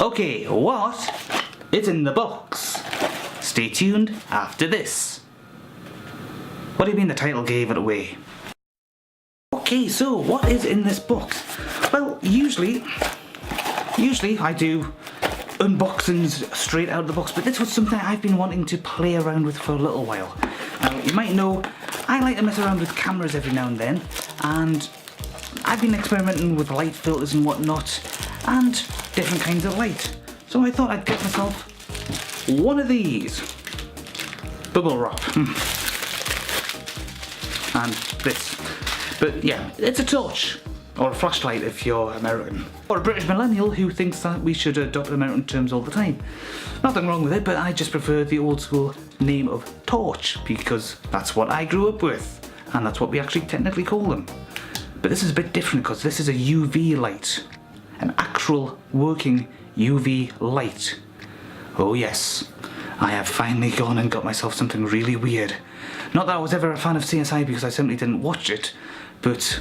Okay, what is in the box? Stay tuned after this. What do you mean the title gave it away? Okay, so what is in this box? Well, usually I do unboxings straight out of the box, but this was something I've been wanting to play around with for a little while. Now, you might know I like to mess around with cameras every now and then, and I've been experimenting with light filters and whatnot, and different kinds of light. So I thought I'd get myself one of these. Bubble wrap. And this. But yeah, it's a torch. Or a flashlight if you're American. Or a British millennial who thinks that we should adopt American terms all the time. Nothing wrong with it, but I just prefer the old school name of torch because that's what I grew up with. And that's what we actually technically call them. But this is a bit different because this is a UV light. An actual working UV light. Oh yes, I have finally gone and got myself something really weird. Not that I was ever a fan of CSI because I simply didn't watch it, but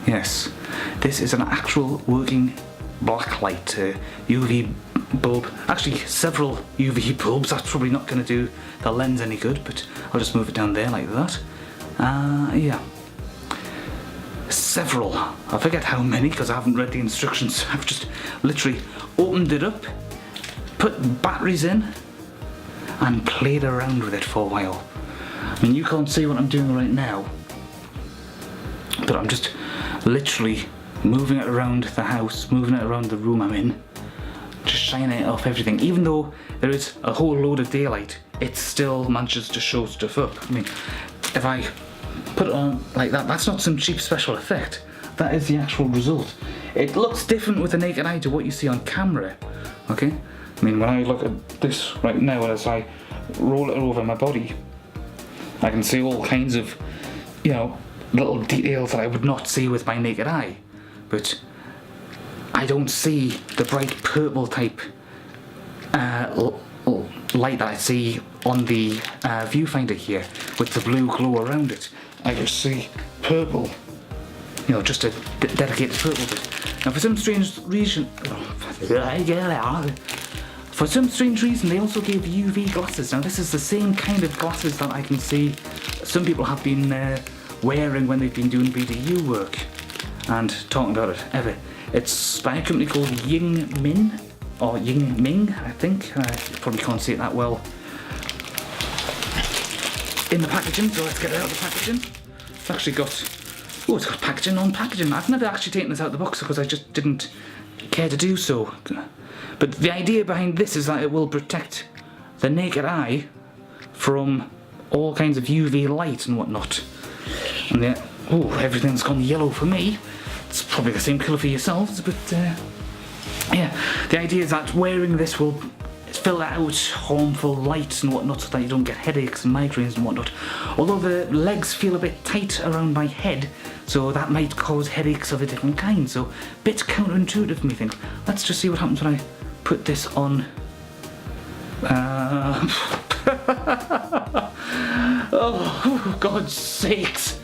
yes, this is an actual working blacklight UV bulb. Actually, several UV bulbs. That's probably not going to do the lens any good, but I'll just move it down there like that. Yeah. Several. I forget how many because I haven't read the instructions. I've just literally opened it up, put batteries in, and played around with it for a while. I mean, you can't see what I'm doing right now, but I'm just literally moving it around the house, moving it around the room I'm in, just shining it off everything. Even though there is a whole load of daylight, it still manages to show stuff up. I mean, if I put it on like that, that's not some cheap special effect. That is the actual result. It looks different with the naked eye to what you see on camera, okay? I mean, when I look at this right now, as I roll it over my body, I can see all kinds of, you know, little details that I would not see with my naked eye. But I don't see the bright purple type light that I see on the viewfinder here with the blue glow around it. I just see purple, you know, just a dedicated purple bit. Now for some strange reason, they also gave UV glasses. Now this is the same kind of glasses that I can see some people have been wearing when they've been doing BDU work and talking about it ever. It's by a company called Ying Min, or Ying Ming, I think. I probably can't see it that well in the packaging, so let's get it out of the packaging. It's actually got, oh, it's got packaging on packaging. I've never actually taken this out of the box because I just didn't care to do so. But the idea behind this is that it will protect the naked eye from all kinds of UV light and whatnot. And yeah, oh, everything's gone yellow for me. It's probably the same colour for yourselves, but yeah, the idea is that wearing this will filter out harmful light and whatnot so that you don't get headaches and migraines and whatnot. Although the legs feel a bit tight around my head, so that might cause headaches of a different kind, so a bit counterintuitive methinks. Let's just see what happens when I put this on. Oh, God's sakes.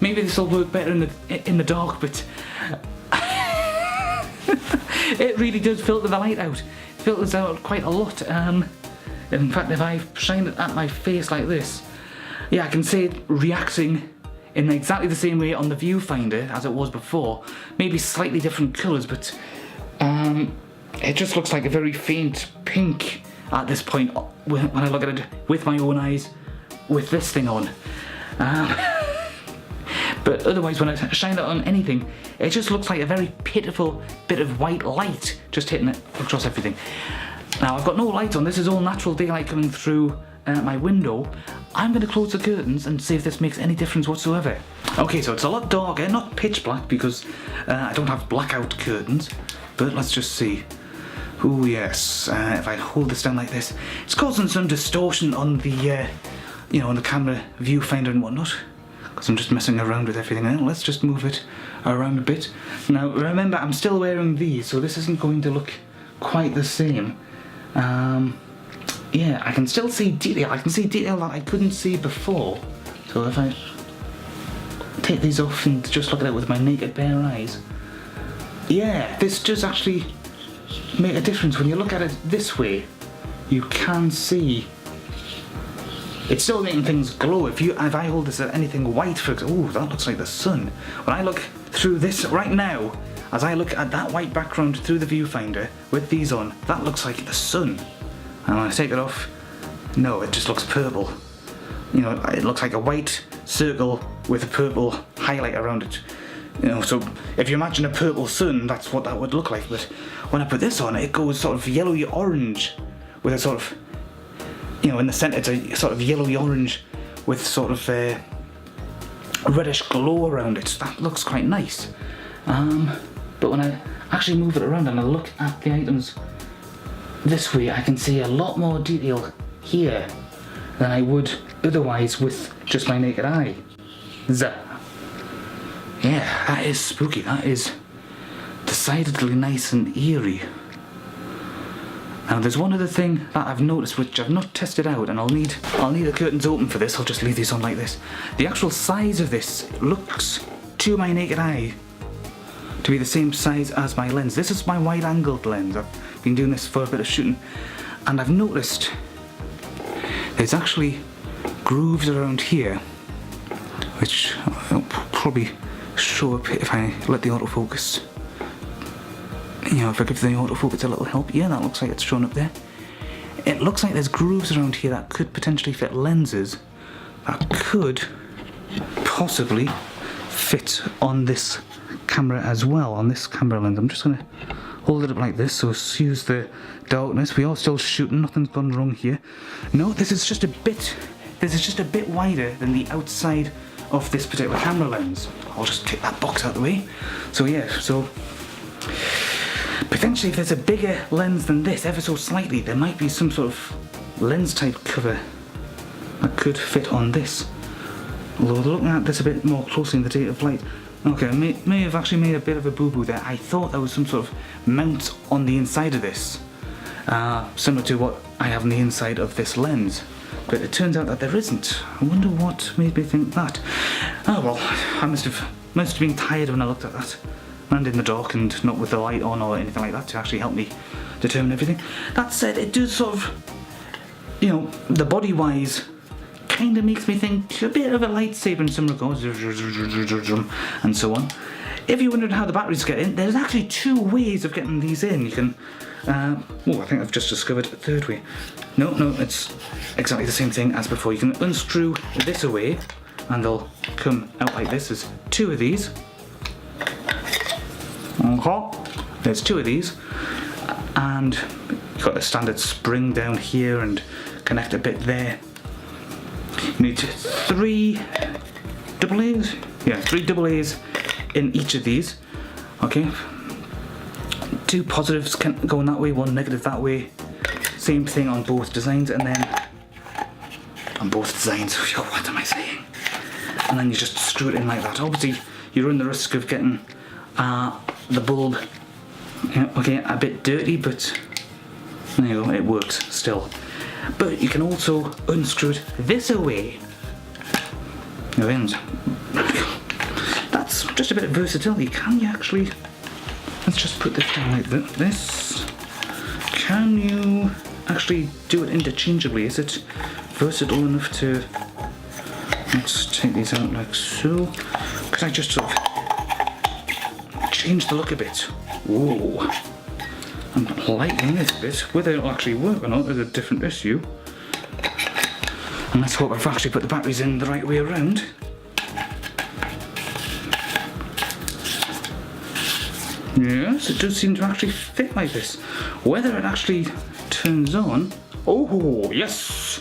Maybe this will work better in the dark, but it really does filter the light out. It filters out quite a lot. In fact, if I shine it at my face like this, yeah, I can see it reacting in exactly the same way on the viewfinder as it was before. Maybe slightly different colours, but it just looks like a very faint pink at this point when I look at it with my own eyes with this thing on. But otherwise, when I shine it on anything, it just looks like a very pitiful bit of white light just hitting it across everything. Now, I've got no light on. This is all natural daylight coming through my window. I'm going to close the curtains and see if this makes any difference whatsoever. Okay, so it's a lot darker, not pitch black because I don't have blackout curtains, but let's just see. Oh yes, if I hold this down like this, it's causing some distortion on the, you know, on the camera viewfinder and whatnot. Because I'm just messing around with everything now. Let's just move it around a bit. Now remember, I'm still wearing these, so this isn't going to look quite the same. Yeah, I can still see detail. I can see detail that I couldn't see before. So if I take these off and just look at it with my naked bare eyes, yeah, this does actually make a difference. When you look at it this way, you can see it's still making things glow. If I hold this at anything white, for example, that looks like the sun. When I look through this right now, as I look at that white background through the viewfinder with these on, that looks like the sun. And when I take it off, no, it just looks purple. You know, it looks like a white circle with a purple highlight around it. You know, so if you imagine a purple sun, that's what that would look like. But when I put this on, it goes sort of yellowy orange with a sort of, you know, in the centre it's a sort of yellowy orange with sort of a reddish glow around it. That looks quite nice. But when I actually move it around and I look at the items this way, I can see a lot more detail here than I would otherwise with just my naked eye. Yeah, that is spooky. That is decidedly nice and eerie. Now there's one other thing that I've noticed which I've not tested out, and I'll need the curtains open for this. I'll just leave these on like this. The actual size of this looks to my naked eye to be the same size as my lens. This is my wide-angled lens. I've been doing this for a bit of shooting, and I've noticed there's actually grooves around here, which I'll probably show up if I let the autofocus. You know, if I give the autofocus a little help. Yeah, that looks like it's shown up there. It looks like there's grooves around here that could potentially fit lenses that could possibly fit on this camera as well, on this camera lens. I'm just going to hold it up like this, so use the darkness. We are still shooting, nothing's gone wrong here. No, this is just a bit wider than the outside of this particular camera lens. I'll just take that box out of the way. So yeah, so potentially if there's a bigger lens than this, ever so slightly, there might be some sort of lens type cover that could fit on this. Although looking at this a bit more closely in the date of light, okay, I may have actually made a bit of a boo-boo there. I thought there was some sort of mount on the inside of this, similar to what I have on the inside of this lens. But it turns out that there isn't. I wonder what made me think that. Oh well, I must have been tired when I looked at that. And in the dark and not with the light on or anything like that to actually help me determine everything. That said, it does sort of, you know, the body-wise kind of makes me think a bit of a lightsaber in some regards, and so on. If you wondered how the batteries get in, there's actually two ways of getting these in. You can, I think I've just discovered a third way. No, it's exactly the same thing as before. You can unscrew this away, and they'll come out like this. There's two of these. Okay, there's two of these, and you've got the standard spring down here and connect a bit there. You need three double A's? Yeah, 3 double A's in each of these. Okay. 2 positives can go in that way, 1 negative that way. Same thing on both designs, and then on both designs, what am I saying? And then you just screw it in like that. Obviously, you run the risk of getting the bulb, okay, a bit dirty, but there you go, it works still. But you can also unscrew it this away. That's just a bit of versatility. Can you actually, let's just put this down like this. Can you actually do it interchangeably? Is it versatile enough to, let's take these out like so. Could I just sort of change the look a bit? Whoa. I'm liking this bit. Whether it'll actually work or not is a different issue. And let's hope I've actually put the batteries in the right way around. Yes, it does seem to actually fit like this. Whether it actually turns on... Oh, yes!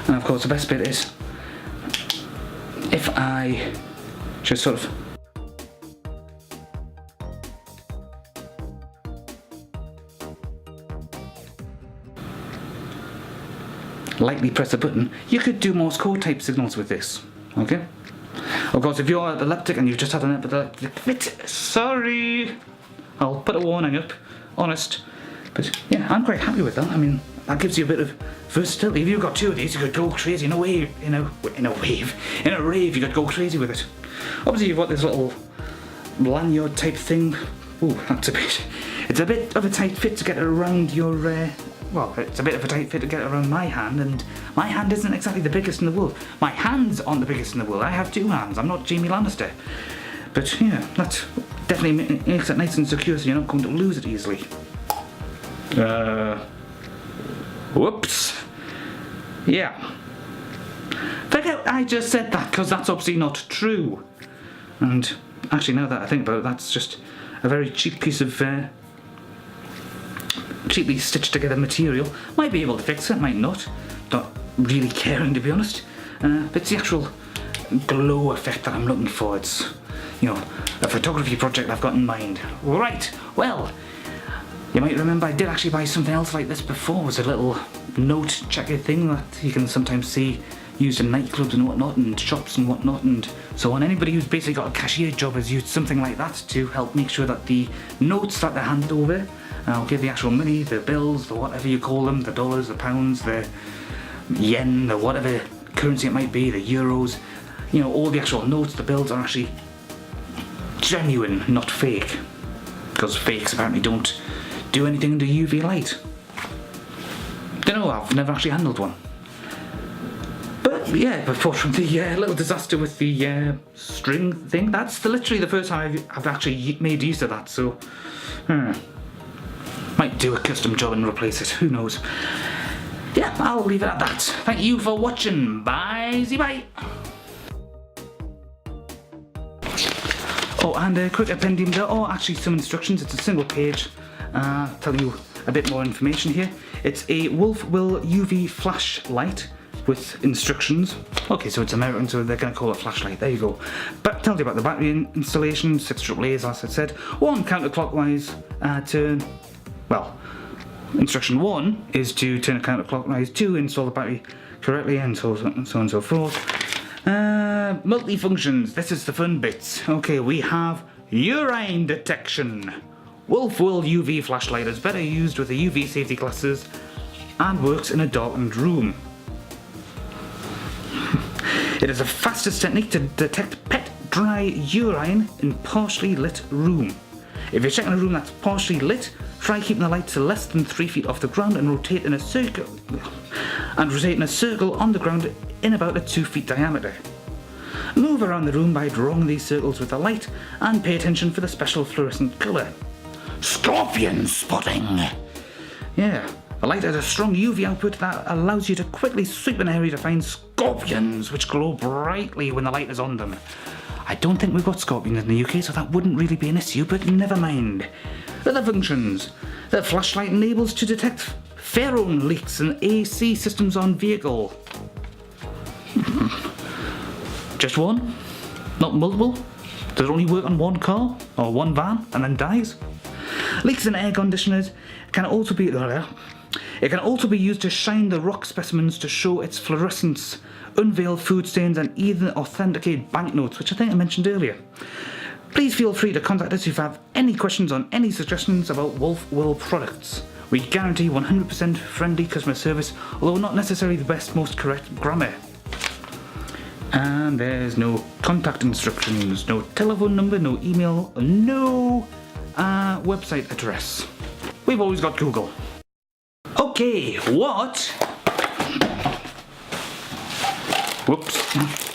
And of course the best bit is if I just sort of lightly press a button, you could do Morse code type signals with this, okay? Of course, if you're epileptic and you've just had an epileptic fit, sorry, I'll put a warning up, honest. But yeah, I'm quite happy with that. I mean, that gives you a bit of versatility. If you've got 2 of these, you could go crazy in a rave, you could go crazy with it. Obviously, you've got this little lanyard type thing Ooh, that's a bit... It's a bit of a tight fit to get around your... well, it's a bit of a tight fit to get around my hand, and my hand isn't exactly the biggest in the world. My hands aren't the biggest in the world. I have 2 hands. I'm not Jamie Lannister. But yeah, that definitely makes it nice and secure so you're not going to lose it easily. Whoops. Yeah. Forget I just said that, because that's obviously not true. And actually, now that I think about it, that's just a very cheap piece of cheaply stitched together material. Might be able to fix it, might not. Not really caring, to be honest. But it's the actual glow effect that I'm looking for. It's, you know, a photography project I've got in mind. Right, well, you might remember I did actually buy something else like this before. It was a little note checker thing that you can sometimes see used in nightclubs and whatnot, and shops and whatnot, and so on. Anybody who's basically got a cashier job has used something like that to help make sure that the notes that they're handed over, I'll give the actual money, the bills, the whatever you call them, the dollars, the pounds, the yen, the whatever currency it might be, the euros, you know, all the actual notes, the bills are actually genuine, not fake. Because fakes apparently don't do anything under UV light. Don't know, I've never actually handled one. But yeah, before from the little disaster with the string thing, that's literally the first time I've actually made use of that, so might do a custom job and replace it, who knows. Yeah, I'll leave it at that. Thank you for watching. Bye, bye. Oh, and a quick appendum, there are actually some instructions. It's a single page. Tell you a bit more information here. It's a Wolf Will UV flashlight with instructions. Okay, so it's American, so they're going to call it flashlight. There you go. But tells you about the battery installation, 6 AAAs, as I said. 1 counterclockwise turn. Well, instruction 1 is to turn it counterclockwise, 2 install the battery correctly, and so on and so forth. Multi-functions. This is the fun bits. Okay, we have urine detection. Wolf Will UV flashlight is better used with the UV safety glasses and works in a darkened room. It is the fastest technique to detect pet dry urine in partially lit room. If you're checking a room that's partially lit, try keeping the light to less than 3 feet off the ground and rotate in a circle on the ground in about a 2 feet diameter. Move around the room by drawing these circles with the light and pay attention for the special fluorescent colour. Scorpion spotting! Yeah, the light has a strong UV output that allows you to quickly sweep an area to find scorpions, which glow brightly when the light is on them. I don't think we've got scorpions in the UK, so that wouldn't really be an issue, but never mind. Other functions. The flashlight enables to detect pheromone leaks in AC systems on vehicle. Just one? Not multiple? Does it only work on one car? Or one van and then dies? Leaks in air conditioners can also be... It can also be used to shine the rock specimens to show its fluorescence, unveil food stains, and even authenticate banknotes, which I think I mentioned earlier. Please feel free to contact us if you have any questions on any suggestions about Wolf Will products. We guarantee 100% friendly customer service, although not necessarily the best, most correct grammar. And there's no contact instructions, no telephone number, no email, no website address. We've always got Google. Okay, what? Whoops.